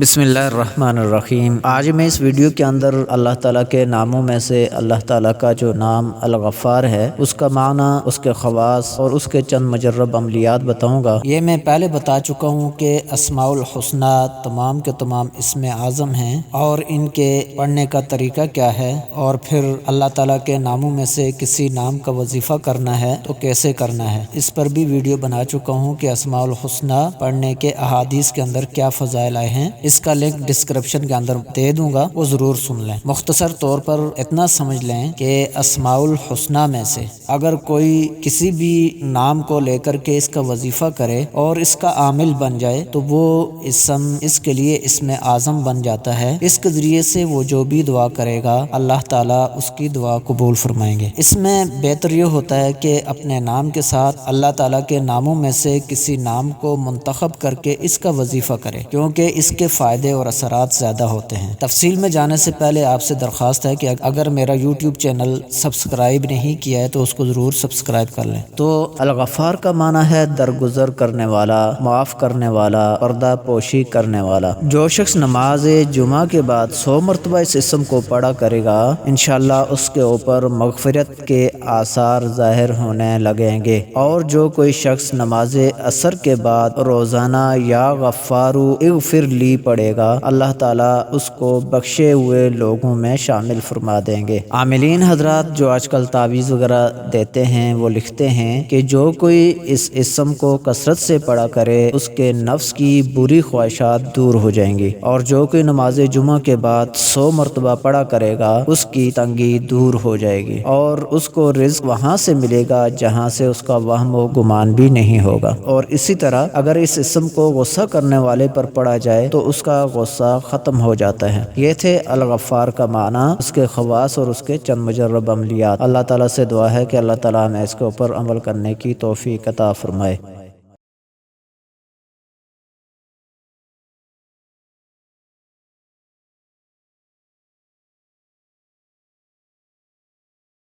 بسم اللہ الرحمن الرحیم۔ آج میں اس ویڈیو کے اندر اللہ تعالیٰ کے ناموں میں سے اللہ تعالیٰ کا جو نام الغفار ہے اس کا معنی، اس کے خواص اور اس کے چند مجرب عملیات بتاؤں گا۔ یہ میں پہلے بتا چکا ہوں کہ اسماء الحسنہ تمام کے تمام اسم اعظم ہیں اور ان کے پڑھنے کا طریقہ کیا ہے، اور پھر اللہ تعالیٰ کے ناموں میں سے کسی نام کا وظیفہ کرنا ہے تو کیسے کرنا ہے۔ اس پر بھی ویڈیو بنا چکا ہوں کہ اسماء الحسنہ پڑھنے کے احادیث کے اندر کیا فضائل آئے ہیں۔ اس کا لنک ڈسکرپشن کے اندر دے دوں گا، وہ ضرور سن لیں۔ مختصر طور پر اتنا سمجھ لیں کہ اسماء الحسنہ میں سے اگر کوئی کسی بھی نام کو لے کر کے اس کا وظیفہ کرے اور اس کا عامل بن جائے تو وہ اسم اس کے لیے اسم اعظم بن جاتا ہے۔ اس کے ذریعے سے وہ جو بھی دعا کرے گا اللہ تعالیٰ اس کی دعا قبول فرمائیں گے۔ اس میں بہتر یہ ہوتا ہے کہ اپنے نام کے ساتھ اللہ تعالیٰ کے ناموں میں سے کسی نام کو منتخب کر کے اس کا وظیفہ کرے، کیونکہ اس کے فائدے اور اثرات زیادہ ہوتے ہیں۔ تفصیل میں جانے سے پہلے آپ سے درخواست ہے کہ اگر میرا یوٹیوب چینل سبسکرائب نہیں کیا ہے تو اس کو ضرور سبسکرائب کر لیں۔ تو الغفار کا معنی ہے درگزر کرنے والا، معاف کرنے والا، پردہ پوشی کرنے والا۔ جو شخص نماز جمعہ کے بعد 100 مرتبہ اس اسم کو پڑھا کرے گا انشاءاللہ اس کے اوپر مغفرت کے آثار ظاہر ہونے لگیں گے۔ اور جو کوئی شخص نماز عصر کے بعد روزانہ یا غفارو اغفر لی پڑے گا اللہ تعالیٰ اس کو بخشے ہوئے لوگوں میں شامل فرما دیں گے۔ عاملین حضرات جو آج کل تعویذ وغیرہ دیتے ہیں وہ لکھتے ہیں کہ جو کوئی اس اسم کو کثرت سے پڑھا کرے اس کے نفس کی بری خواہشات دور ہو جائیں گی، اور جو کوئی نماز جمعہ کے بعد 100 مرتبہ پڑھا کرے گا اس کی تنگی دور ہو جائے گی، اور اس کو رزق وہاں سے ملے گا جہاں سے اس کا وہم و گمان بھی نہیں ہوگا۔ اور اسی طرح اگر اس اسم کو غصہ کرنے والے پر پڑھا جائے تو اس کا غصہ ختم ہو جاتا ہے۔ یہ تھے الغفار کا معنی، اس کے خواص اور اس کے چند مجرب عملیات۔ اللہ تعالیٰ سے دعا ہے کہ اللہ تعالیٰ ہمیں اس کے اوپر عمل کرنے کی توفیق عطا فرمائے۔